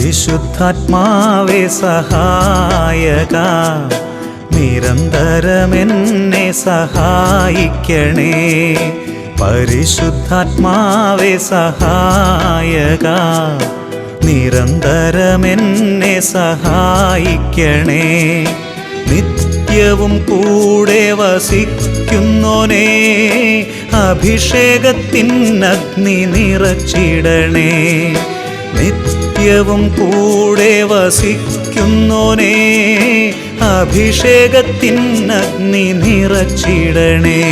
പരിശുദ്ധാത്മാവേ സഹായക, നിരന്തരമെന്നെ സഹായിക്കണേ. പരിശുദ്ധാത്മാവേ സഹായക, നിരന്തരമെന്നെ സഹായിക്കണേ. നിത്യവും കൂടെ വസിക്കുന്നോനേ, അഭിഷേകത്തിനഗ്നി നിറച്ചിടണേ. നിത്യവും കൂടെ വസിക്കുന്നോനേ, അഭിഷേകത്തിനഗ്നി നിറച്ചിടണേ.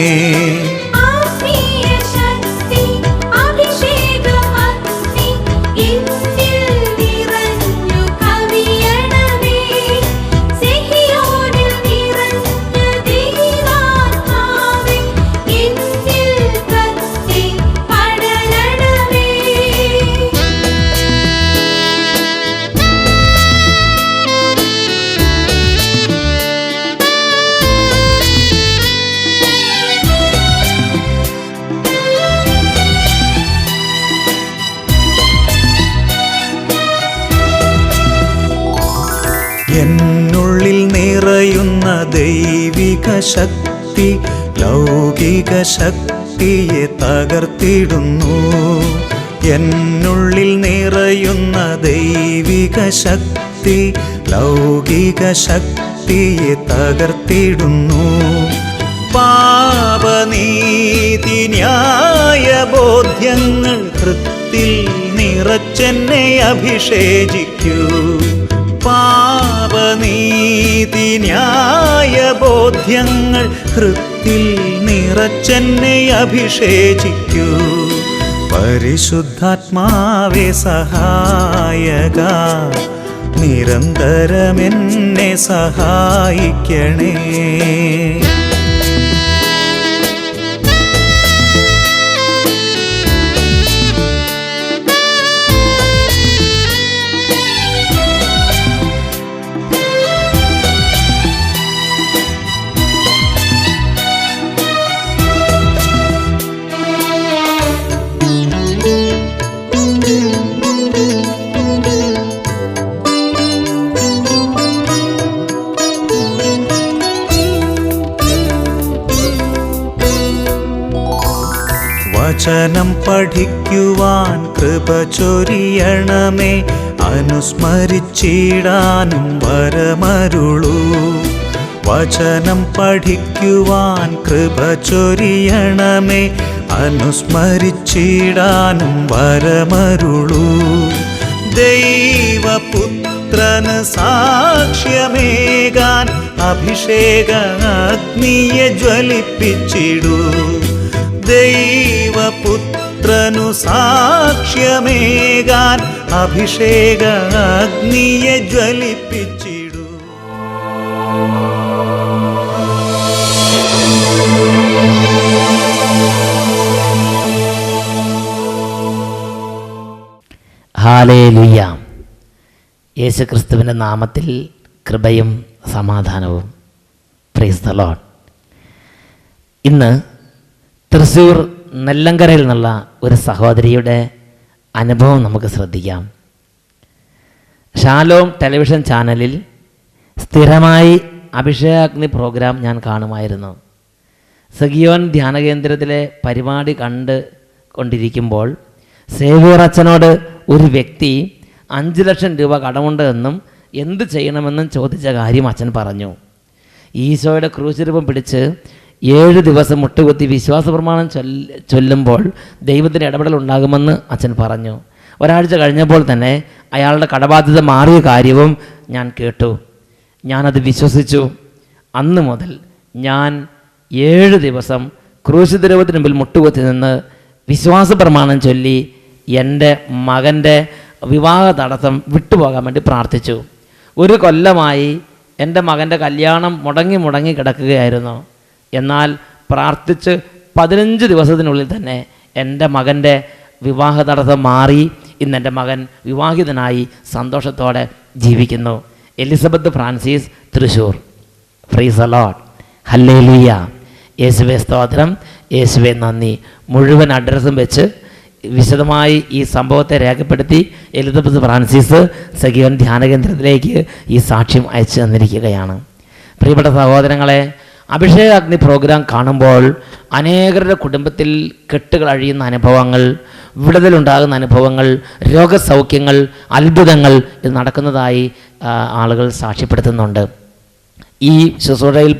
എന്നുള്ളിൽ നിറയുന്ന ദൈവിക ശക്തി ലൗകിക ശക്തിയെ തകർത്തിടുന്നു. എന്നുള്ളിൽ നിറയുന്ന ദൈവിക ശക്തി ലൗകിക ശക്തിയെ തകർത്തിടുന്നു. പാപനീതി ന്യായ ബോധ്യങ്ങൾ ഹൃത്തിൽ നിറച്ചെന്നെ അഭിഷേചിക്കൂ. പാപനീതി ന്യായ ബോധ്യങ്ങൾ ഹൃത്തിൽ നിറച്ചെന്നെ അഭിഷേചിക്കൂ. പരിശുദ്ധാത്മാവേ സഹായക, നിരന്തരമെന്നെ സഹായിക്കണേ. വചനം പഠിക്കുവാൻ കൃപ ചൊരിയണമേ, അനുസ്മരിച്ചിടാനും വരമരുളൂ. വചനം പഠിക്കുവാൻ കൃപ ചൊരിയണമേ, അനുസ്മരിച്ചിടാനും വരമരുളൂ. ദൈവപുത്രന് സാക്ഷ്യമേകാൻ അഭിഷേക അഗ്നിയെ ജ്വലിപ്പിച്ചിടൂ. ദൈവപുത്രനു സാക്ഷ്യമേകാൻ അഭിഷേക അഗ്നിയെ ജ്വലിപ്പിച്ചിടൂ. ഹല്ലേലൂയ. യേശുക്രിസ്തുവിൻ്റെ നാമത്തിൽ കൃപയും സമാധാനവും. Praise the Lord. ഇന്ന് തൃശ്ശൂർ നെല്ലങ്കരയിൽ നിന്നുള്ള ഒരു സഹോദരിയുടെ അനുഭവം നമുക്ക് ശ്രദ്ധിക്കാം. ഷാലോം ടെലിവിഷൻ ചാനലിൽ സ്ഥിരമായി അഭിഷേകാഗ്നി പ്രോഗ്രാം ഞാൻ കാണുമായിരുന്നു. സഗിയോൻ ധ്യാനകേന്ദ്രത്തിലെ പരിപാടി കൊണ്ടിരിക്കുമ്പോൾ സേവ്യർ അച്ഛനോട് ഒരു വ്യക്തി 5 ലക്ഷം രൂപ കടമുണ്ട് എന്നും എന്ത് ചെയ്യണമെന്നും ചോദിച്ച കാര്യം അച്ഛൻ പറഞ്ഞു. ഈശോയുടെ ക്രൂശ് രൂപം പിടിച്ച് 7 ദിവസം മുട്ടുകുത്തി വിശ്വാസ പ്രമാണം ചൊല്ലുമ്പോൾ ദൈവത്തിൻ്റെ ഇടപെടൽ ഉണ്ടാകുമെന്ന് അച്ഛൻ പറഞ്ഞു. ഒരാഴ്ച കഴിഞ്ഞപ്പോൾ തന്നെ അയാളുടെ കടബാധ്യത മാറിയ കാര്യവും ഞാൻ കേട്ടു. ഞാനത് വിശ്വസിച്ചു. അന്ന് മുതൽ ഞാൻ 7 ദിവസം ക്രൂശ് രൂപത്തിന് മുമ്പിൽ മുട്ടുകുത്തി നിന്ന് വിശ്വാസ പ്രമാണം ചൊല്ലി എൻ്റെ മകൻ്റെ വിവാഹ തടസ്സം വിട്ടുപോകാൻ വേണ്ടി പ്രാർത്ഥിച്ചു. 1 കൊല്ലമായി എൻ്റെ മകൻ്റെ കല്യാണം മുടങ്ങി കിടക്കുകയായിരുന്നു. എന്നാൽ പ്രാർത്ഥിച്ച് 15 ദിവസത്തിനുള്ളിൽ തന്നെ എൻ്റെ മകൻ്റെ വിവാഹ തടസ്സം മാറി. ഇന്ന് എൻ്റെ മകൻ വിവാഹിതനായി സന്തോഷത്തോടെ ജീവിക്കുന്നു. Elizabeth Francis, Thrissur. Price the Lord. Hallelujah. യേശുവേ സ്തോത്രം, യേശുവേ നന്ദി. മുഴുവൻ അഡ്രസ്സും വെച്ച് വിശദമായി ഈ സംഭവത്തെ രേഖപ്പെടുത്തി എലിസബത്ത് ഫ്രാൻസിസ് സഗിയോൻ ധ്യാനകേന്ദ്രത്തിലേക്ക് ഈ സാക്ഷ്യം അയച്ചു തന്നിരിക്കുകയാണ്. പ്രിയപ്പെട്ട സഹോദരങ്ങളെ, അഭിഷേകാഗ്നി പ്രോഗ്രാം കാണുമ്പോൾ അനേകരുടെ കുടുംബത്തിൽ കെട്ടുകൾ അഴിയുന്ന അനുഭവങ്ങൾ, വിടുതലുണ്ടാകുന്ന അനുഭവങ്ങൾ, രോഗസൗഖ്യങ്ങൾ, അത്ഭുതങ്ങൾ ഇത് നടക്കുന്നതായി ആളുകൾ സാക്ഷ്യപ്പെടുത്തുന്നുണ്ട്. ഈ ശുശ്രൂഷയിൽ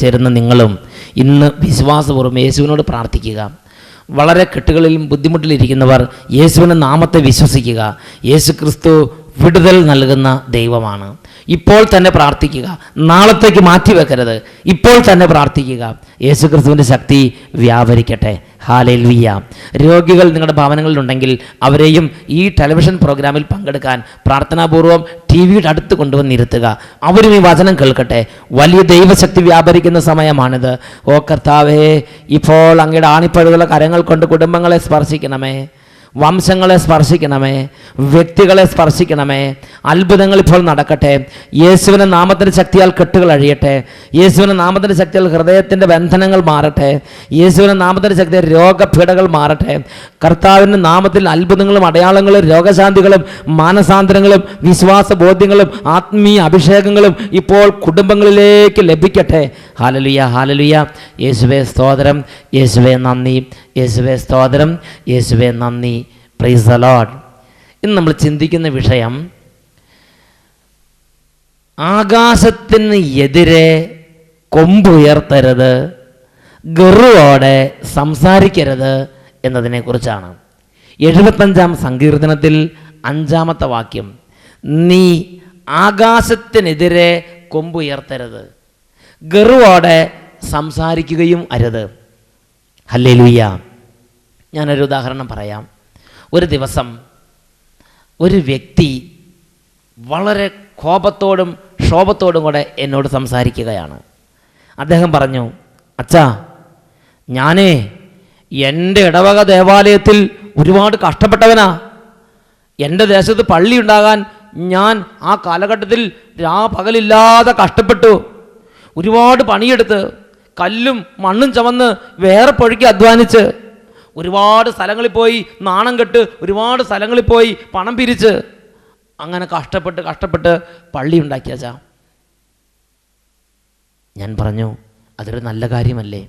ചേരുന്ന നിങ്ങളും ഇന്ന് വിശ്വാസപൂർവ്വം യേശുവിനോട് പ്രാർത്ഥിക്കുക. വളരെ കെട്ടുകളിലും ബുദ്ധിമുട്ടിലിരിക്കുന്നവർ യേശുവിൻ്റെ നാമത്തെ വിശ്വസിക്കുക. യേശു ക്രിസ്തു വിടുതൽ നൽകുന്ന ദൈവമാണ്. ഇപ്പോൾ തന്നെ പ്രാർത്ഥിക്കുക, നാളത്തേക്ക് മാറ്റിവെക്കരുത്. ഇപ്പോൾ തന്നെ പ്രാർത്ഥിക്കുക. യേശു ക്രിസ്തുവിൻ്റെ ശക്തി വ്യാപരിക്കട്ടെ. ഹല്ലേലൂയ. രോഗികൾ നിങ്ങളുടെ ഭവനങ്ങളിലുണ്ടെങ്കിൽ അവരെയും ഈ ടെലിവിഷൻ പ്രോഗ്രാമിൽ പങ്കെടുക്കാൻ പ്രാർത്ഥനാപൂർവം TV-യുടെ അടുത്ത് കൊണ്ടുവന്നിരുത്തുക. അവരും ഈ വചനം കേൾക്കട്ടെ. വലിയ ദൈവശക്തി വ്യാപരിക്കുന്ന സമയമാണിത്. ഓ കർത്താവേ, ഇപ്പോൾ അങ്ങയുടെ ആണിപ്പഴുതുള്ള കരങ്ങൾ കൊണ്ട് കുടുംബങ്ങളെ സ്പർശിക്കണമേ, വംശങ്ങളെ സ്പർശിക്കണമേ, വ്യക്തികളെ സ്പർശിക്കണമേ. അത്ഭുതങ്ങൾ ഇപ്പോൾ നടക്കട്ടെ. യേശുവിൻ്റെ നാമത്തിൻ്റെ ശക്തിയാൽ കെട്ടുകൾ അഴിയട്ടെ. യേശുവിൻ്റെ നാമത്തിൻ്റെ ശക്തിയാൽ ഹൃദയത്തിൻ്റെ ബന്ധനങ്ങൾ മാറട്ടെ. യേശുവിൻ്റെ നാമത്തിൻ്റെ ശക്തിയാൽ രോഗപീഠകൾ മാറട്ടെ. കർത്താവിൻ്റെ നാമത്തിൽ അത്ഭുതങ്ങളും അടയാളങ്ങളും രോഗശാന്തികളും മാനസാന്തരങ്ങളും വിശ്വാസ ബോധ്യങ്ങളും ആത്മീയ അഭിഷേകങ്ങളും ഇപ്പോൾ കുടുംബങ്ങളിലേക്ക് ലഭിക്കട്ടെ. Hallelujah, hallelujah. യേശുവേ സ്തോത്രം, യേശുവേ നന്ദി, യേശുവേ സ്തോത്രം, യേശുവേ നന്ദി. Price the Lord. ഇന്ന് നമ്മൾ ചിന്തിക്കുന്ന വിഷയം ആകാശത്തിന് എതിരെ കൊമ്പുയർത്തരുത്, ഗർവ്വോടെ സംസാരിക്കരുത് എന്നതിനെക്കുറിച്ചാണ്. 75-ാം സങ്കീർത്തനത്തിൽ 5-ാമത്തെ വാക്യം, നീ ആകാശത്തിനെതിരെ കൊമ്പുയർത്തരുത്, ഗർവ്വോടെ സംസാരിക്കുകയും അരുത്. ഹല്ലേലൂയ. ഞാനൊരു ഉദാഹരണം പറയാം. ഒരു ദിവസം ഒരു വ്യക്തി വളരെ കോപത്തോടും ക്ഷോഭത്തോടും കൂടെ എന്നോട് സംസാരിക്കുകയാണ്. അദ്ദേഹം പറഞ്ഞു, അച്ഛാ, ഞാനേ എൻ്റെ ഇടവക ദേവാലയത്തിൽ ഒരുപാട് കഷ്ടപ്പെട്ടവനാ. എൻ്റെ ദേശത്ത് പള്ളി ഉണ്ടാകാൻ ഞാൻ ആ കാലഘട്ടത്തിൽ പകലില്ലാതെ കഷ്ടപ്പെട്ടു. ഒരുപാട് പണിയെടുത്ത് കല്ലും മണ്ണും ചുമന്ന് വേറെ പൊഴിക്ക് അധ്വാനിച്ച് ഒരുപാട് സ്ഥലങ്ങളിൽ പോയി നാണം കെട്ട് ഒരുപാട് സ്ഥലങ്ങളിൽ പോയി പണം പിരിച്ച് അങ്ങനെ കഷ്ടപ്പെട്ട് പള്ളി ഉണ്ടാക്കിയാച്ചാ. ഞാൻ പറഞ്ഞു, അതൊരു നല്ല കാര്യമല്ലേ?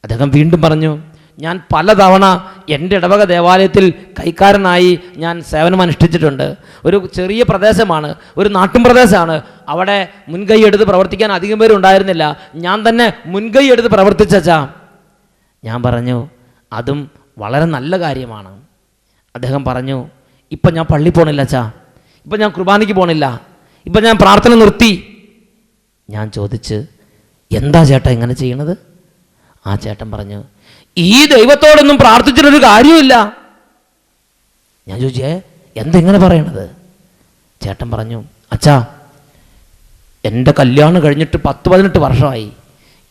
അദ്ദേഹം വീണ്ടും പറഞ്ഞു, ഞാൻ പലതവണ എൻ്റെ ഇടവക ദേവാലയത്തിൽ കൈക്കാരനായി ഞാൻ സേവനം അനുഷ്ഠിച്ചിട്ടുണ്ട്. ഒരു ചെറിയ പ്രദേശമാണ്, ഒരു നാട്ടും പ്രദേശമാണ്. അവിടെ മുൻകൈ എടുത്ത് പ്രവർത്തിക്കാൻ അധികം പേരും ഉണ്ടായിരുന്നില്ല. ഞാൻ തന്നെ മുൻകൈ എടുത്ത് പ്രവർത്തിച്ചാ. ഞാൻ പറഞ്ഞു, അതും വളരെ നല്ല കാര്യമാണ്. അദ്ദേഹം പറഞ്ഞു, ഇപ്പം ഞാൻ പള്ളി പോണില്ല അച്ഛാ, ഇപ്പം ഞാൻ കുർബാനയ്ക്ക് പോണില്ല, ഇപ്പം ഞാൻ പ്രാർത്ഥന നിർത്തി. ഞാൻ ചോദിച്ച്, എന്താ ചേട്ടാ ഇങ്ങനെ ചെയ്യണത്? ആ ചേട്ടൻ പറഞ്ഞു, ഈ ദൈവത്തോടൊന്നും പ്രാർത്ഥിച്ചിട്ടൊരു കാര്യമില്ല. ഞാൻ ചോദിച്ചേ, എന്തെങ്ങനെ പറയണത്? ചേട്ടൻ പറഞ്ഞു, അച്ഛാ, എൻ്റെ കല്യാണം കഴിഞ്ഞിട്ട് 10-18 വർഷമായി,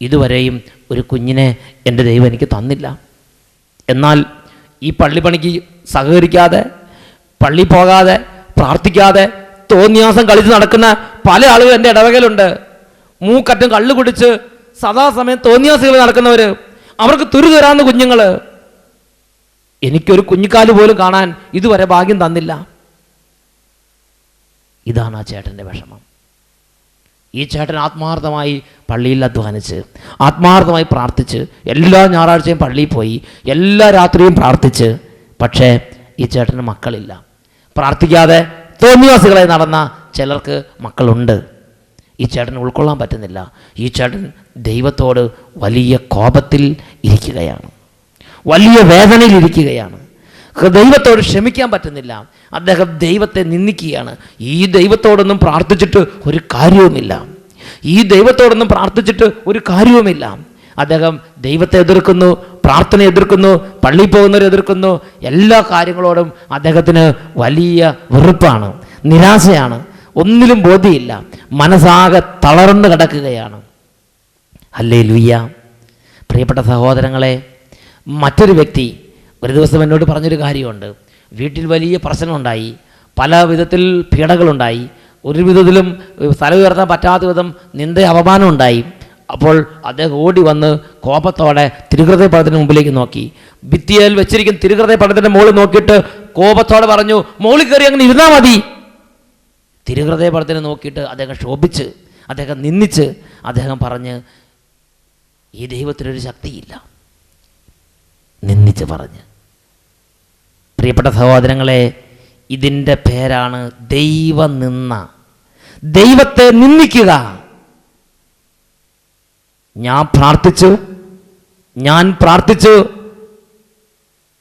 ഇതുവരെയും ഒരു കുഞ്ഞിനെ എൻ്റെ ദൈവം എനിക്ക് തന്നില്ല. എന്നാൽ ഈ പള്ളിപ്പണിക്ക് സഹകരിക്കാതെ, പള്ളി പോകാതെ, പ്രാർത്ഥിക്കാതെ തോന്നിയാസം കളിച്ച് നടക്കുന്ന പല ആളുകൾ എൻ്റെ ഇടവകയിലുണ്ട്. മൂക്കറ്റം കള്ളു കുടിച്ച് സദാസമയം തോന്നിയാസികൾ നടക്കുന്നവർ, അവർക്ക് തുരുതുരാന്ന് കുഞ്ഞുങ്ങൾ. എനിക്കൊരു കുഞ്ഞിക്കാല് പോലും കാണാൻ ഇതുവരെ ഭാഗ്യം തന്നില്ല. ഇതാണ് ആ ചേട്ടൻ്റെ വിഷമം. ഈ ചേട്ടൻ ആത്മാർത്ഥമായി പള്ളിയിൽ അധ്വാനിച്ച്, ആത്മാർത്ഥമായി പ്രാർത്ഥിച്ച്, എല്ലാ ഞായറാഴ്ചയും പള്ളിയിൽ പോയി, എല്ലാ രാത്രിയും പ്രാർത്ഥിച്ച്. പക്ഷേ ഈ ചേട്ടന് മക്കളില്ല. പ്രാർത്ഥിക്കാതെ തോന്നിവാസികളായി നടന്ന ചിലർക്ക് മക്കളുണ്ട്. ഈ ചേട്ടന് ഉൾക്കൊള്ളാൻ പറ്റുന്നില്ല. ഈ ചേട്ടൻ ദൈവത്തോട് വലിയ കോപത്തിൽ ഇരിക്കുകയാണ്, വലിയ വേദനയിൽ ഇരിക്കുകയാണ്. ദൈവത്തോട് ക്ഷമിക്കാൻ പറ്റുന്നില്ല. അദ്ദേഹം ദൈവത്തെ നിന്ദിക്കുകയാണ്. ഈ ദൈവത്തോടൊന്നും പ്രാർത്ഥിച്ചിട്ട് ഒരു കാര്യവുമില്ല, ഈ ദൈവത്തോടൊന്നും പ്രാർത്ഥിച്ചിട്ട് ഒരു കാര്യവുമില്ല. അദ്ദേഹം ദൈവത്തെ എതിർക്കുന്നു, പ്രാർത്ഥന എതിർക്കുന്നു, പള്ളിയിൽ പോകുന്നവരെ എതിർക്കുന്നു. എല്ലാ കാര്യങ്ങളോടും അദ്ദേഹത്തിന് വലിയ വെറുപ്പാണ്, നിരാശയാണ്, ഒന്നിലും ബോധ്യമില്ല, മനസ്സാകെ തളർന്നു കിടക്കുകയാണ്. ഹല്ലേലൂയ. പ്രിയപ്പെട്ട സഹോദരങ്ങളെ, മറ്റൊരു വ്യക്തി ഒരു ദിവസം എന്നോട് പറഞ്ഞൊരു കാര്യമുണ്ട്. വീട്ടിൽ വലിയ പ്രശ്നമുണ്ടായി, പല വിധത്തിൽ പീഡകളുണ്ടായി, ഒരു വിധത്തിലും സ്ഥലം ഉയർത്താൻ പറ്റാത്ത വിധം നിന്ദ അപമാനം ഉണ്ടായി. അപ്പോൾ അദ്ദേഹം ഓടി വന്ന് കോപത്തോടെ തിരുഹൃദയപീഠത്തിന് മുമ്പിലേക്ക് നോക്കി. ഭിത്തിയിൽ വെച്ചിരിക്കുന്ന തിരുഹൃദയ പടത്തിന്റെ മുകളിൽ നോക്കിയിട്ട് കോപത്തോടെ പറഞ്ഞു, മുകളിൽ കയറി അങ്ങനെ ഇരുന്നാൽ മതി. തിരുഹൃദയ പടത്തിനെ നോക്കിയിട്ട് അദ്ദേഹം ശോഭിച്ച്, അദ്ദേഹം നിന്ദിച്ച്, അദ്ദേഹം പറഞ്ഞ്, ഈ ദൈവത്തിനൊരു ശക്തിയില്ല. നിന്ദിച്ച് പറഞ്ഞ്. പ്രിയപ്പെട്ട സഹോദരങ്ങളെ, ഇതിൻ്റെ പേരാണ് ദൈവനിന്ദ. ദൈവത്തെ നിന്ദിക്കുക. ഞാൻ പ്രാർത്ഥിച്ചു,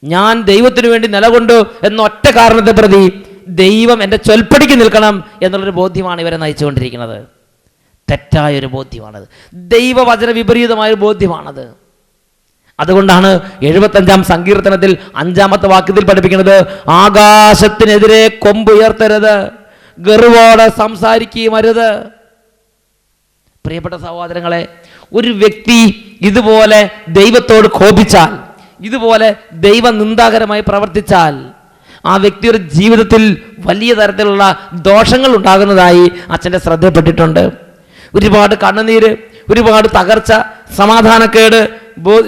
ഞാൻ ദൈവത്തിനു വേണ്ടി നിലകൊണ്ടു എന്ന ഒറ്റ കാരണത്തെ പ്രതി ദൈവം എൻ്റെ ചൊൽപ്പടിക്ക് നിൽക്കണം എന്നുള്ളൊരു ബോധ്യമാണ് ഇവരെ നയിച്ചുകൊണ്ടിരിക്കുന്നത്. തെറ്റായൊരു ബോധ്യമാണത്. ദൈവവചന വിപരീതമായൊരു ബോധ്യമാണത്. അതുകൊണ്ടാണ് 75-ാം സങ്കീർത്തനത്തിൽ 5-ാമത്തെ വാക്യത്തിൽ പഠിപ്പിക്കുന്നത്, ആകാശത്തിനെതിരെ കൊമ്പുയർത്തരുത്, ഗർവോടെ സംസാരിക്കുകയും അരുത്. പ്രിയപ്പെട്ട സഹോദരങ്ങളെ, ഒരു വ്യക്തി ഇതുപോലെ ദൈവത്തോട് കോപിച്ചാൽ, ഇതുപോലെ ദൈവനിന്ദാകരമായി പ്രവർത്തിച്ചാൽ, ആ വ്യക്തിയുടെ ജീവിതത്തിൽ വലിയ തരത്തിലുള്ള ദോഷങ്ങൾ ഉണ്ടാകുന്നതായി അച്ഛൻ്റെ ശ്രദ്ധപ്പെട്ടിട്ടുണ്ട്. ഒരുപാട് കണ്ണുനീര്, ഒരുപാട് തകർച്ച, സമാധാനക്കേട്,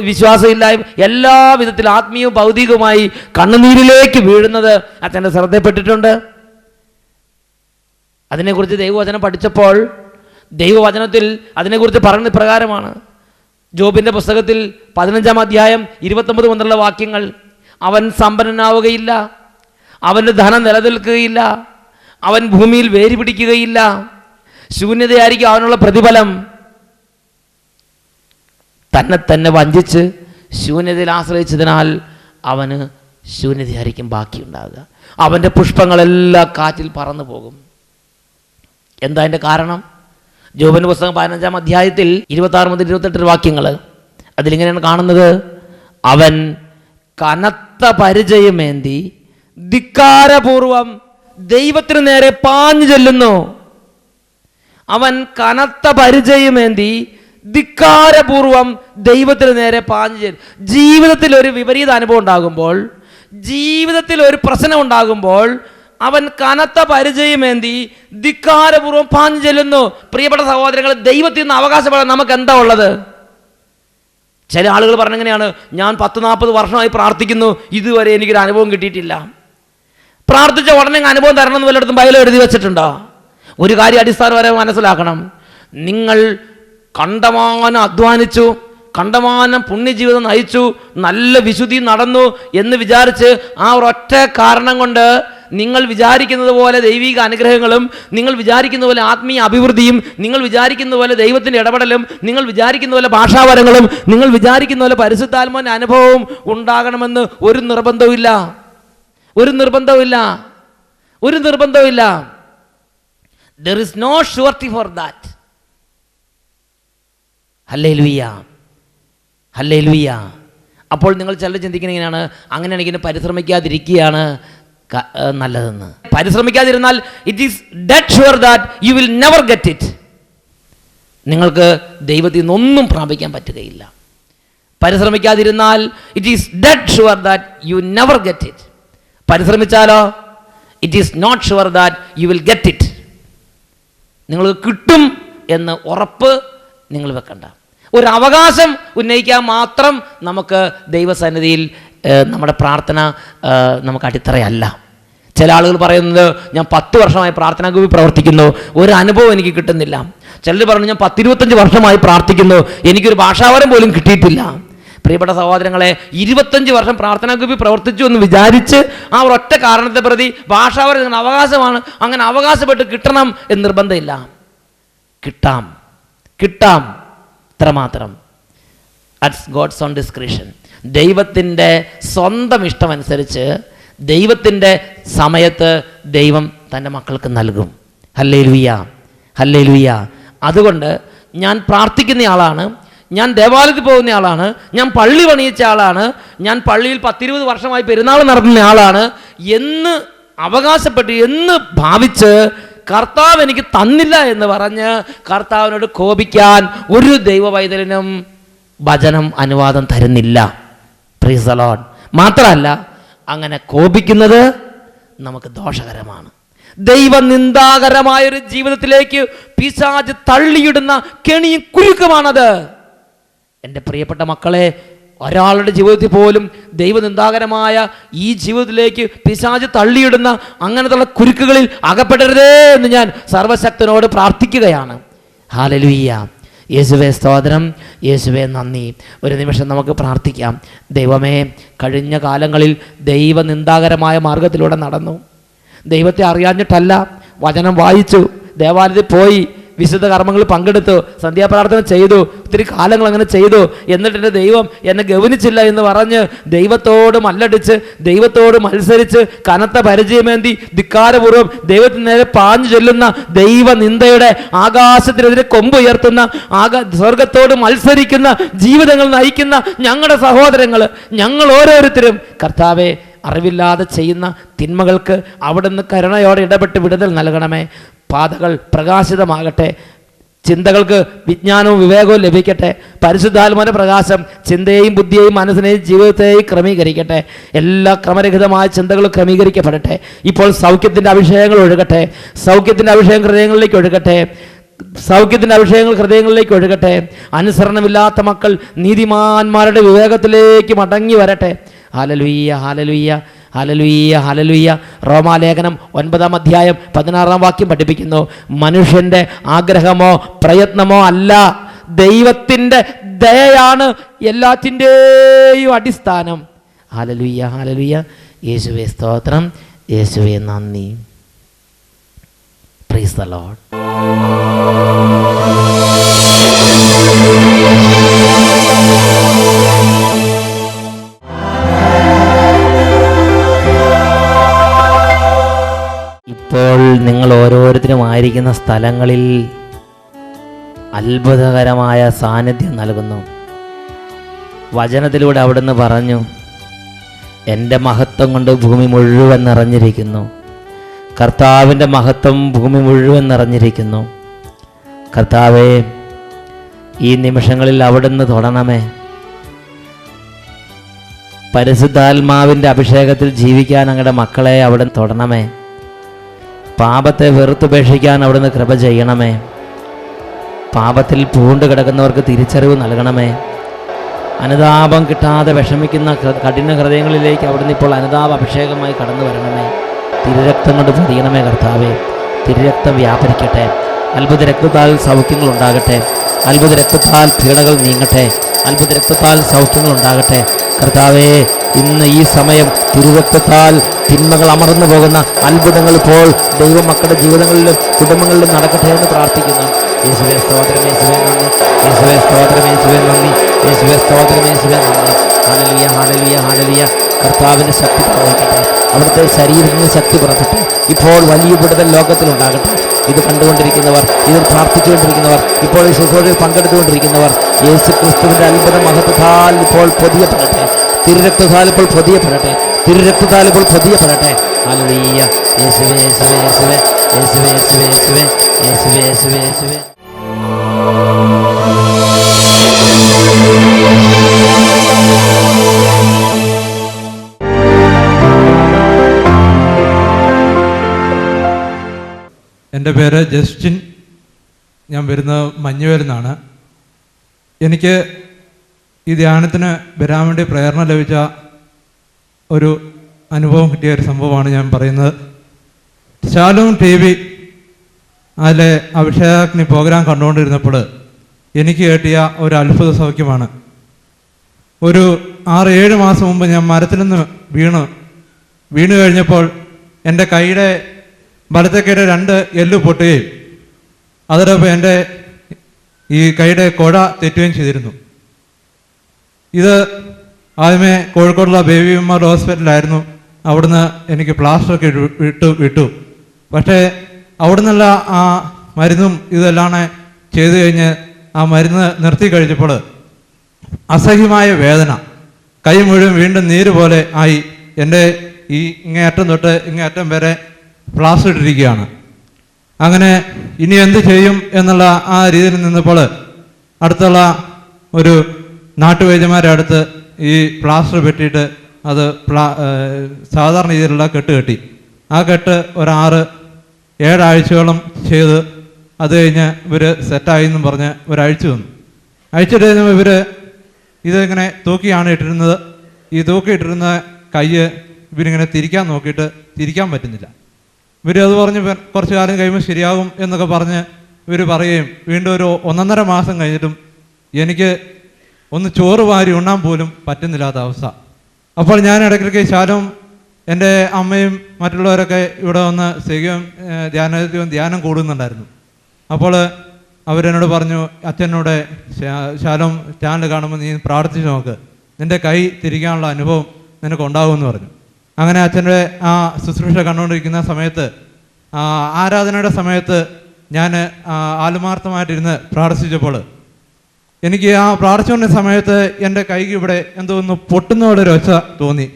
വിശ്വാസമില്ലായ്മ, എല്ലാ വിധത്തിൽ ആത്മീയവും ഭൗതികവുമായി കണ്ണുനീരിലേക്ക് വീഴുന്നത് അച്ഛൻ്റെ ശ്രദ്ധപ്പെട്ടിട്ടുണ്ട്. അതിനെക്കുറിച്ച് ദൈവവചനം പഠിച്ചപ്പോൾ ദൈവവചനത്തിൽ അതിനെക്കുറിച്ച് പറയുന്ന പ്രകാരമാണ്. ജോബിൻ്റെ പുസ്തകത്തിൽ 15-ാം അധ്യായം 29 മുതലുള്ള വാക്യങ്ങൾ, അവൻ സമ്പന്നനാവുകയില്ല, അവൻ്റെ ധനം നിലനിൽക്കുകയില്ല, അവൻ ഭൂമിയിൽ വേര് പിടിക്കുകയില്ല, ശൂന്യതയായിരിക്കും അവനുള്ള പ്രതിഫലം. തന്നെ വഞ്ചിച്ച് ശൂന്യതയിൽ ആശ്രയിച്ചതിനാൽ അവന് ശൂന്യതയായിരിക്കും ബാക്കിയുണ്ടാകുക. അവൻ്റെ പുഷ്പങ്ങളെല്ലാം കാറ്റിൽ പറന്നു പോകും. എന്താ അതിൻ്റെ കാരണം? ജോബിൻ്റെ പുസ്തകം 15-ാം അധ്യായത്തിൽ 26 മുതൽ 28 വാക്യങ്ങൾ, അതിലിങ്ങനെയാണ് കാണുന്നത്. അവൻ കനത്ത പരിചയമേന്തി ധിക്കാരപൂർവം ദൈവത്തിന് നേരെ പാഞ്ഞു ചെല്ലുന്നു. അവൻ കനത്ത പരിചയമേന്തി ധിക്കാരപൂർവം ദൈവത്തിന് നേരെ പാഞ്ഞു ചെല്ലും. ജീവിതത്തിൽ ഒരു വിപരീത അനുഭവം ഉണ്ടാകുമ്പോൾ, ജീവിതത്തിൽ ഒരു പ്രശ്നം ഉണ്ടാകുമ്പോൾ അവൻ കനത്ത പരിചയമേന്തി ധിക്കാരപൂർവം പാഞ്ഞു ചെല്ലുന്നു. പ്രിയപ്പെട്ട സഹോദരങ്ങൾ, ദൈവത്തിൽ നിന്ന് അവകാശപ്പെടാൻ നമുക്ക് എന്താ ഉള്ളത്? ചില ആളുകൾ പറഞ്ഞെങ്ങനെയാണ്, ഞാൻ 10-40 വർഷമായി പ്രാർത്ഥിക്കുന്നു, ഇതുവരെ എനിക്കൊരു അനുഭവം കിട്ടിയിട്ടില്ല. പ്രാർത്ഥിച്ച ഉടനെ അനുഭവം തരണമെന്ന് വല്ലയിടത്തും ബൈബിളിൽ എഴുതി വെച്ചിട്ടുണ്ടോ? ഒരു കാര്യം അടിസ്ഥാനപരമായി മനസ്സിലാക്കണം. നിങ്ങൾ കണ്ടമാനം അധ്വാനിച്ചു, കണ്ടമാനം പുണ്യജീവിതം നയിച്ചു, നല്ല വിശുദ്ധി നടന്നു എന്ന് വിചാരിച്ച് ആ ഒരൊറ്റ കാരണം കൊണ്ട് നിങ്ങൾ വിചാരിക്കുന്നത് പോലെ ദൈവിക അനുഗ്രഹങ്ങളും, നിങ്ങൾ വിചാരിക്കുന്ന പോലെ ആത്മീയ അഭിവൃദ്ധിയും, നിങ്ങൾ വിചാരിക്കുന്ന പോലെ ദൈവത്തിൻ്റെ ഇടപെടലും, നിങ്ങൾ വിചാരിക്കുന്ന പോലെ ഭാഷാവരങ്ങളും, നിങ്ങൾ വിചാരിക്കുന്ന പോലെ പരിശുദ്ധാത്മാവിൻ്റെ അനുഭവവും ഉണ്ടാകണമെന്ന് ഒരു നിർബന്ധവുമില്ല. There is no surety for that. Hallelujah. അപ്പോൾ നിങ്ങൾ ചിലർ ചിന്തിക്കുന്ന ഇങ്ങനെയാണ്, അങ്ങനെയാണെങ്കിൽ പരിശ്രമിക്കാതിരിക്കുകയാണ് നല്ലതെന്ന്. പരിശ്രമിക്കാതിരുന്നാൽ it is dead sure that you will never get it. നിങ്ങൾക്ക് ദൈവത്തിൽ നിന്നൊന്നും പ്രാപിക്കാൻ പറ്റുകയില്ല. പരിശ്രമിക്കാതിരുന്നാൽ it is dead sure that you never get it. പരിശ്രമിച്ചാലോ it is not sure that you will get it. നിങ്ങൾക്ക് കിട്ടും എന്ന് ഉറപ്പ് നിങ്ങൾ വെക്കണ്ട. ഒരു അവകാശം ഉന്നയിക്കാൻ മാത്രം നമുക്ക് ദൈവസന്നിധിയിൽ നമ്മുടെ പ്രാർത്ഥന നമുക്ക് അടിത്തറയല്ല. ചില ആളുകൾ പറയുന്നത്, ഞാൻ 10 വർഷമായി പ്രാർത്ഥനാ ഗ്രൂപ്പിൽ പ്രവർത്തിക്കുന്നു, ഒരു അനുഭവം എനിക്ക് കിട്ടുന്നില്ല. ചിലർ പറഞ്ഞു, ഞാൻ 10-25 വർഷമായി പ്രാർത്ഥിക്കുന്നു, എനിക്കൊരു ഭാഷാവരം പോലും കിട്ടിയിട്ടില്ല. പ്രിയപ്പെട്ട സഹോദരങ്ങളെ, 25 വർഷം പ്രാർത്ഥനാ ഗ്രൂപ്പിൽ പ്രവർത്തിച്ചു എന്ന് വിചാരിച്ച് ആ ഒരൊറ്റ കാരണത്തെ പ്രതി ഭാഷാവരം അവകാശമാണ്, അങ്ങനെ അവകാശപ്പെട്ട് കിട്ടണം എന്ന് നിർബന്ധമില്ല. കിട്ടാം ഇത്രമാത്രം. It's God's own discretion. ദൈവത്തിൻ്റെ സ്വന്തം ഇഷ്ടമനുസരിച്ച് ദൈവത്തിൻ്റെ സമയത്ത് ദൈവം തൻ്റെ മക്കൾക്ക് നൽകും. ഹല്ലേലൂയ. അതുകൊണ്ട് ഞാൻ പ്രാർത്ഥിക്കുന്ന ആളാണ്, ഞാൻ ദേവാലയത്തിൽ പോകുന്ന ആളാണ്, ഞാൻ പള്ളി പണിയിച്ച ആളാണ്, ഞാൻ പള്ളിയിൽ 10-20 വർഷമായി പെരുന്നാൾ നടത്തുന്ന ആളാണ് എന്ന് അവകാശപ്പെട്ട് എന്ന് ഭാവിച്ച് കർത്താവ് എനിക്ക് തന്നില്ല എന്ന് പറഞ്ഞ് കർത്താവിനോട് കോപിക്കാൻ ഒരു ദൈവവൈതലിനും വചനം അനുവാദം തരുന്നില്ല. Price the Lord. മാത്രമല്ല, അങ്ങനെ കോപിക്കുന്നത് നമുക്ക് ദോഷകരമാണ്. ദൈവനിന്ദാകരമായൊരു ജീവിതത്തിലേക്ക് പിശാച് തള്ളിയിടുന്ന കെണിയും കുരുക്കുമാണത്. എൻ്റെ പ്രിയപ്പെട്ട മക്കളെ, ഒരാളുടെ ജീവിതത്തിൽ പോലും ദൈവനിന്ദാകരമായ ഈ ജീവിതത്തിലേക്ക് പിശാച് തള്ളിയിടുന്ന അങ്ങനത്തുള്ള കുരുക്കുകളിൽ അകപ്പെടരുതേ എന്ന് ഞാൻ സർവശക്തനോട് പ്രാർത്ഥിക്കുകയാണ്. ഹല്ലേലൂയ. യേശുവേ സ്തോത്രം, യേശുവേ നന്ദി. ഒരു നിമിഷം നമുക്ക് പ്രാർത്ഥിക്കാം. ദൈവമേ, കഴിഞ്ഞ കാലങ്ങളിൽ ദൈവനിന്ദാകരമായ മാർഗത്തിലൂടെ നടന്നു. ദൈവത്തെ അറിയാഞ്ഞിട്ടല്ല, വചനം വായിച്ചു, ദേവാലയത്തിൽ പോയി, വിശുദ്ധ കർമ്മങ്ങളിൽ പങ്കെടുത്തു, സന്ധ്യാപ്രാർത്ഥന ചെയ്തു, ഒത്തിരി കാലങ്ങൾ അങ്ങനെ ചെയ്തു. എന്നിട്ട് എൻ്റെ ദൈവം എന്നെ ഗവനിച്ചില്ല എന്ന് പറഞ്ഞ് ദൈവത്തോട് മല്ലടിച്ച്, ദൈവത്തോട് മത്സരിച്ച്, കനത്ത പരിചയമേന്തി ധിക്കാരപൂർവ്വം ദൈവത്തിന് നേരെ പാഞ്ഞു ചെല്ലുന്ന ദൈവനിന്ദയുടെ ആകാശത്തിനെതിരെ കൊമ്പുയർത്തുന്ന സ്വർഗത്തോട് മത്സരിക്കുന്ന ജീവിതങ്ങൾ നയിക്കുന്ന ഞങ്ങളുടെ സഹോദരങ്ങൾ, ഞങ്ങൾ ഓരോരുത്തരും കർത്താവെ, അറിവില്ലാതെ ചെയ്യുന്ന തിന്മകൾക്ക് അവിടുന്ന് കരുണയോടെ ഇടപെട്ട് വിടുതൽ നൽകണമേ. പാതകൾ പ്രകാശിതമാകട്ടെ, ചിന്തകൾക്ക് വിജ്ഞാനവും വിവേകവും ലഭിക്കട്ടെ. പരിശുദ്ധാത്മാവിന്റെ പ്രകാശം ചിന്തയെയും ബുദ്ധിയെയും മനസ്സിനെയും ജീവിതത്തെയും ക്രമീകരിക്കട്ടെ. എല്ലാ ക്രമരഹിതമായ ചിന്തകളും ക്രമീകരിക്കപ്പെടട്ടെ. ഇപ്പോൾ സൗഖ്യത്തിൻ്റെ അഭിഷേകങ്ങൾ ഒഴുകട്ടെ, സൗഖ്യത്തിൻ്റെ അഭിഷേകം ഹൃദയങ്ങളിലേക്ക് ഒഴുകട്ടെ, സൗഖ്യത്തിൻ്റെ അഭിഷേകങ്ങൾ ഹൃദയങ്ങളിലേക്ക് ഒഴുകട്ടെ. അനുസരണമില്ലാത്ത മക്കൾ നീതിമാന്മാരുടെ വിവേകത്തിലേക്ക് മടങ്ങി വരട്ടെ. Hallelujah, hallelujah, hallelujah, hallelujah. റോമാലേഖനം 9-ാം അധ്യായം 16-ാം വാക്യം പഠിപ്പിക്കുന്നു, മനുഷ്യൻ്റെ ആഗ്രഹമോ പ്രയത്നമോ അല്ല, ദൈവത്തിൻ്റെ ദയയാണ് എല്ലാത്തിൻ്റെയും അടിസ്ഥാനം. Hallelujah, hallelujah. യേശുവേ സ്തോത്രം, യേശുവേ നന്ദി. Price the Lord. ഇപ്പോൾ നിങ്ങൾ ഓരോരുത്തരും ആയിരിക്കുന്ന സ്ഥലങ്ങളിൽ അത്ഭുതകരമായ സാന്നിധ്യം നൽകുന്നു. വചനത്തിലൂടെ അവിടുന്ന് പറഞ്ഞു, എൻ്റെ മഹത്വം കൊണ്ട് ഭൂമി മുഴുവൻ നിറഞ്ഞിരിക്കുന്നു. കർത്താവിൻ്റെ മഹത്വം ഭൂമി മുഴുവൻ നിറഞ്ഞിരിക്കുന്നു. കർത്താവേ, ഈ നിമിഷങ്ങളിൽ അവിടുന്ന് തൊടണമേ. പരിശുദ്ധാത്മാവിൻ്റെ അഭിഷേകത്തിൽ ജീവിക്കാൻ അങ്ങയുടെ മക്കളെ അവിടുന്ന് തൊടണമേ. പാപത്തെ വെറുത്തുപേക്ഷിക്കാൻ അവിടുന്ന് കൃപ ചെയ്യണമേ. പാപത്തിൽ പൂണ്ട് കിടക്കുന്നവർക്ക് തിരിച്ചറിവ് നൽകണമേ. അനുതാപം കിട്ടാതെ വിഷമിക്കുന്ന കഠിന ഹൃദയങ്ങളിലേക്ക് അവിടുന്ന് ഇപ്പോൾ അനുതാപ അഭിഷേകമായി കടന്നു വരണമേ. തിരുരക്തം കൊണ്ട് പൊതിയണമേ കർത്താവേ. തിരുരക്തം വ്യാപരിക്കട്ടെ. അത്ഭുത രക്തത്താൽ സൗഖ്യങ്ങൾ ഉണ്ടാകട്ടെ. അത്ഭുത രക്തത്താൽ പീഡകൾ നീങ്ങട്ടെ. അത്ഭുത രക്തത്താൽ സൗഖ്യങ്ങൾ ഉണ്ടാകട്ടെ. കർത്താവേ, ഇന്ന് ഈ സമയം തിരുരക്തത്താൽ തിന്മകൾ അമർന്നു പോകുന്ന അത്ഭുതങ്ങൾ ഇപ്പോൾ ദൈവമക്കളുടെ ജീവിതങ്ങളിലും കുടുംബങ്ങളിലും നടക്കട്ടെ എന്ന് പ്രാർത്ഥിക്കുന്നു. യേശുവേ സ്തോത്രം, യേശുവേ നന്ദി. യേശുവേ സ്തോത്രം, യേശുവേ നന്ദി. യേശുവേ സ്തോത്രം, യേശുവേ നന്ദി. Hallelujah, hallelujah, hallelujah. കർത്താവിൻ്റെ ശക്തി പ്രവർത്തിക്കട്ടെ. അവിടുത്തെ ശരീരത്തിൽ നിന്ന് ശക്തി പുറപ്പെട്ടെ. ഇപ്പോൾ വലിയ വിടുതൽ ലോകത്തിലുണ്ടാകട്ടെ. ഇത് കണ്ടുകൊണ്ടിരിക്കുന്നവർ, ഇത് പ്രാർത്ഥിച്ചുകൊണ്ടിരിക്കുന്നവർ, ഇപ്പോൾ ഈ ശുശ്രൂഷയിൽ പങ്കെടുത്തുകൊണ്ടിരിക്കുന്നവർ, യേശു ക്രിസ്തുവിൻ്റെ അത്ഭുത മഹത്വത്താൽ ഇപ്പോൾ പൊതിയപ്പെടട്ടെ. തിരുരക്തത്താൽ ഇപ്പോൾ പൊതിയപ്പെടട്ടെ. തിരുരക്തത്താൽ ഇപ്പോൾ പൊതിയപ്പെടട്ടെ. ഹല്ലേലൂയ. യേശുവേ, യേശുവേ, യേശുവേ, യേശുവേ, യേശുവേ, യേശുവേ, യേശുവേ, യേശുവേ, യേശുവേ. എൻ്റെ പേര് ജസ്റ്റിൻ. ഞാൻ വരുന്നത് മഞ്ഞുവേലിൽ. എനിക്ക് ഈ ധ്യാനത്തിന് വരാൻ വേണ്ടി പ്രേരണ ലഭിച്ച ഒരു അനുഭവം കിട്ടിയ ഒരു സംഭവമാണ് ഞാൻ പറയുന്നത്. ശാലോം TV അതിലെ അഭിഷേകാഗ്നി പ്രോഗ്രാം കണ്ടുകൊണ്ടിരുന്നപ്പോൾ എനിക്ക് കിട്ടിയ ഒരു അത്ഭുത സൗഖ്യമാണ്. ഒരു 6-7 മാസം മുമ്പ് ഞാൻ മരത്തിൽ നിന്ന് വീണ് കഴിഞ്ഞപ്പോൾ എൻ്റെ കൈയുടെ വലത്തെ കൈയുടെ 2 എല്ല് പൊട്ടുകയും അതോടൊപ്പം എൻ്റെ ഈ കൈയുടെ കുഴ തെറ്റുകയും ചെയ്തിരുന്നു. ഇത് ആദ്യമേ കോഴിക്കോടുള്ള ബേബി മെമ്മോറിയൽ ഹോസ്പിറ്റലായിരുന്നു. അവിടുന്ന് എനിക്ക് പ്ലാസ്റ്ററൊക്കെ വിട്ടു. പക്ഷേ അവിടുന്നുള്ള ആ മരുന്നും ഇതെല്ലാം ചെയ്തു കഴിഞ്ഞ് ആ മരുന്ന് നിർത്തി കഴിച്ചപ്പോൾ അസഹ്യമായ വേദന, കൈ മുഴുവൻ വീണ്ടും നീര് പോലെ ആയി. എൻ്റെ ഈ ഇങ്ങേയറ്റം തൊട്ട് ഇങ്ങേയറ്റം വരെ പ്ലാസ്റ്റർ ഇട്ടിരിക്കുകയാണ്. അങ്ങനെ ഇനി എന്ത് ചെയ്യും എന്നുള്ള ആ രീതിയിൽ നിന്നപ്പോൾ അടുത്തുള്ള ഒരു നാട്ടുവൈദ്യന്മാരുടെ അടുത്ത് ഈ പ്ലാസ്റ്റർ പെട്ടിയിട്ട് അത് സാധാരണ രീതിയിലുള്ള കെട്ട് കെട്ടി. ആ കെട്ട് ഒരു 6-7 ആഴ്ചയോളം ചെയ്ത് അത് കഴിഞ്ഞ് ഇവർ സെറ്റായി എന്നും പറഞ്ഞ് ഒരഴിച്ചു തന്നു. അഴിച്ചിട്ട് കഴിഞ്ഞപ്പോൾ ഇവർ ഇതിങ്ങനെ തൂക്കിയാണ് ഇട്ടിരുന്നത്. ഈ തൂക്കിയിട്ടിരുന്ന കൈ ഇവരിങ്ങനെ തിരിക്കാൻ നോക്കിയിട്ട് തിരിക്കാൻ പറ്റുന്നില്ല. ഇവർ അത് പറഞ്ഞ് കുറച്ച് കാലം കഴിയുമ്പോൾ ശരിയാകും എന്നൊക്കെ പറഞ്ഞ് ഇവർ പറയുകയും വീണ്ടും ഒരു 1.5 മാസം കഴിഞ്ഞിട്ടും എനിക്ക് ഒന്ന് ചോറ് വാരി ഉണ്ണാൻ പോലും പറ്റുന്നില്ലാത്ത അവസ്ഥ. അപ്പോൾ ഞാൻ ഇടയ്ക്കിടയ്ക്ക് ശാലും എൻ്റെ അമ്മയും മറ്റുള്ളവരൊക്കെ ഇവിടെ വന്ന് സെഗിയും ധ്യാനം കൂടുന്നുണ്ടായിരുന്നു. അപ്പോൾ അവരെന്നോട് പറഞ്ഞു, അച്ഛനോട് ശാലും ചാനൽ കാണുമ്പോൾ നീ പ്രാർത്ഥിച്ച് നോക്ക്, നിൻ്റെ കൈ തിരിക്കാനുള്ള അനുഭവം നിനക്കുണ്ടാകുമെന്ന് പറഞ്ഞു. അങ്ങനെ അച്ഛൻ്റെ ആ ശുശ്രൂഷ കണ്ടുകൊണ്ടിരിക്കുന്ന സമയത്ത്, ആരാധനയുടെ സമയത്ത് ഞാൻ ആത്മാർത്ഥമായിട്ടിരുന്ന് പ്രാർത്ഥിച്ചപ്പോൾ എനിക്ക് ആ പ്രാർത്ഥിച്ചുകൊണ്ട സമയത്ത് എൻ്റെ കൈക്ക് ഇവിടെ എന്തോ ഒന്ന് പൊട്ടുന്ന പോലെ ഒരു ഒച്ച തോന്നി.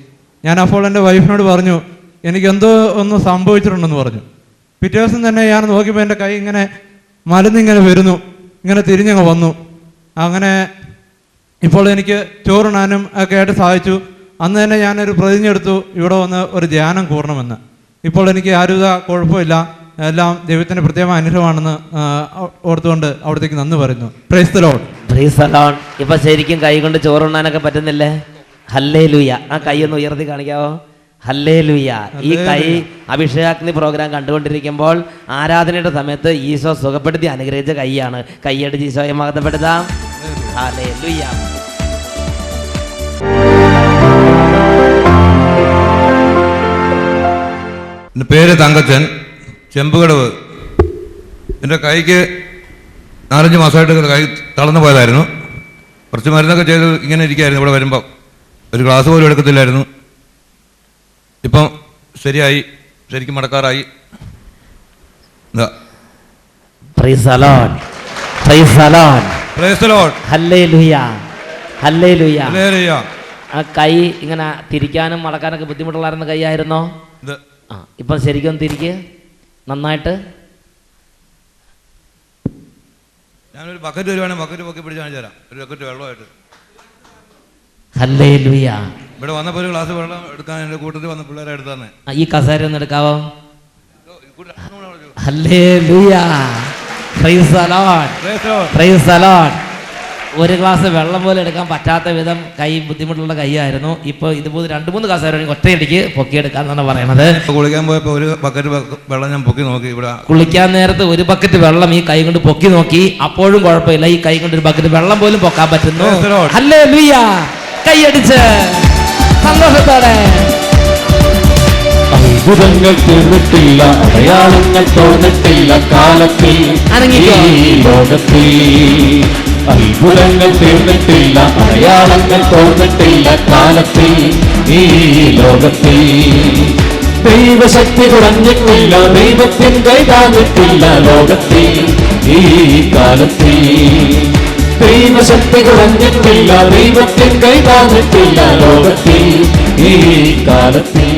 ഞാൻ അപ്പോൾ എൻ്റെ വൈഫിനോട് പറഞ്ഞു, എനിക്കെന്തോ ഒന്ന് സംഭവിച്ചിട്ടുണ്ടെന്ന് പറഞ്ഞു. പിറ്റേ ദിവസം തന്നെ ഞാൻ നോക്കിയപ്പോൾ എൻ്റെ കൈ ഇങ്ങനെ മലന്നിങ്ങനെ വരുന്നു, ഇങ്ങനെ തിരിഞ്ഞങ്ങ് വന്നു. അങ്ങനെ ഇപ്പോൾ എനിക്ക് ചോറുണ്ണാനും ഒക്കെ ആയിട്ട് സാധിച്ചു. അന്ന് തന്നെ ഞാനൊരു പ്രതിജ്ഞ എടുത്തു, ഇവിടെ വന്ന് ഒരു ധ്യാനം കൂടണമെന്ന്. ഇപ്പോൾ എനിക്ക് ആരുത കുഴപ്പമില്ല, എല്ലാം ദൈവത്തിൻ്റെ പ്രത്യേക അനുഗ്രഹമാണെന്ന് ഓർത്തുകൊണ്ട് അവിടത്തേക്ക് നന്ദി പറയുന്നു. Price the Lord. Praise the Lord. ഇപ്പൊ ശരിക്കും കൈ കൊണ്ട് ചോറുണ്ണാനൊക്കെ പറ്റുന്നില്ലേ? ഹല്ലേലൂയ. ആ കൈ ഒന്ന് ഉയർത്തി കാണിക്കാവോ? ഹല്ലേലൂയ. ഈ കൈ അഭിഷേകാഗ്നി പ്രോഗ്രാം കണ്ടുകൊണ്ടിരിക്കുമ്പോൾ ആരാധനയുടെ സമയത്ത് ഈശോ സുഖപ്പെടുത്തി അനുഗ്രഹിച്ച കൈയാണ്. കൈയടിച്ച് ഈശോയെ മഹത്വപ്പെടുത്താം. ഹല്ലേലൂയ. എൻ്റെ പേര് തങ്കച്ചൻ, ചെമ്പുകടവ്. എൻ്റെ കൈക്ക് 4-5 മാസമായിട്ട് കൈ തളർന്നു പോയതായിരുന്നു. കുറച്ച് മരുന്നൊക്കെ ചെയ്ത് ഇങ്ങനെ ഇരിക്കുകയായിരുന്നു. ഇവിടെ വരുമ്പോൾ ഒരു ഗ്ലാസ് പോലും എടുക്കത്തില്ലായിരുന്നു. ഇപ്പം ശരിയായി, ശരിക്കും മടക്കാറായി. Praise the Lord. Praise the Lord. Praise the Lord. Hallelujah. Hallelujah. Hallelujah. ആ കൈ ഇങ്ങനെ തിരിക്കാനും മടക്കാനൊക്കെ ബുദ്ധിമുട്ടുള്ളായിരുന്ന കൈയായിരുന്നോ? ആ, ഇപ്പം ശരിക്കും തിരിക്ക് നന്നായിട്ട്. ഞാനൊരു ബക്കറ്റ് വരുവാണെങ്കിൽ ബക്കറ്റ് പൊക്കി പിടിച്ച് കാണിച്ചു തരാം, ഒരു ബക്കറ്റ് വെള്ളമായിട്ട്. ഹല്ലേലൂയ. ഇവിടെ വന്നപ്പോൾ ഒരു ഗ്ലാസ് വെള്ളം എടുക്കാൻ എൻ്റെ കൂട്ടത്തിൽ വന്ന പിള്ളേരെ എടുത്തു തന്നെ. ഈ കസേര ഒന്ന് എടുക്കാവോ? Hallelujah. Praise the Lord. Praise the Lord. ഒരു ഗ്ലാസ് വെള്ളം പോലും എടുക്കാൻ പറ്റാത്ത വിധം കൈ ബുദ്ധിമുട്ടുള്ള കൈയായിരുന്നു. ഇപ്പോൾ ഇതുപോലെ 2-3 കസേര ഒറ്റയടിക്ക് പൊക്കിയെടുക്കാന്നാണ് പറയണത്. കുളിക്കാൻ പോയപ്പോൾ ഒരു ബക്കറ്റ് വെള്ളം ഞാൻ പൊക്കി നോക്കി. ഇവിടെ കുളിക്കാൻ നേരത്ത് ഒരു ബക്കറ്റ് വെള്ളം ഈ കൈ കൊണ്ട് പൊക്കി നോക്കി, അപ്പോഴും കുഴപ്പമില്ല. ഈ കൈ കൊണ്ട് ഒരു ബക്കറ്റ് വെള്ളം പോലും പൊക്കാൻ പറ്റുന്നു. ഹല്ലേലൂയ. കൈയടിച്ച് സന്തോഷത്തോടെ. അത്ഭുതങ്ങൾ തീർന്നിട്ടില്ല, അടയാളങ്ങൾ തോന്നിട്ടില്ല കാലത്തിൽ ഈ ലോകത്തിൽ. അത്ഭുതങ്ങൾ തീർന്നിട്ടില്ല, അടയാളങ്ങൾ തോന്നിട്ടില്ല കാലത്തിൽ ഈ ലോകത്തിൽ. ദൈവശക്തി കുറഞ്ഞിട്ടില്ല, ദൈവത്തിൻ കൈ താന്നിട്ടില്ല ലോകത്തിൽ ഈ കാലത്തിൽ. ദൈവശക്തി കുറഞ്ഞിട്ടില്ല, ദൈവത്തിൻ കൈ താന്നിട്ടില്ല ലോകത്തിൽ ഈ കാലത്തിൽ.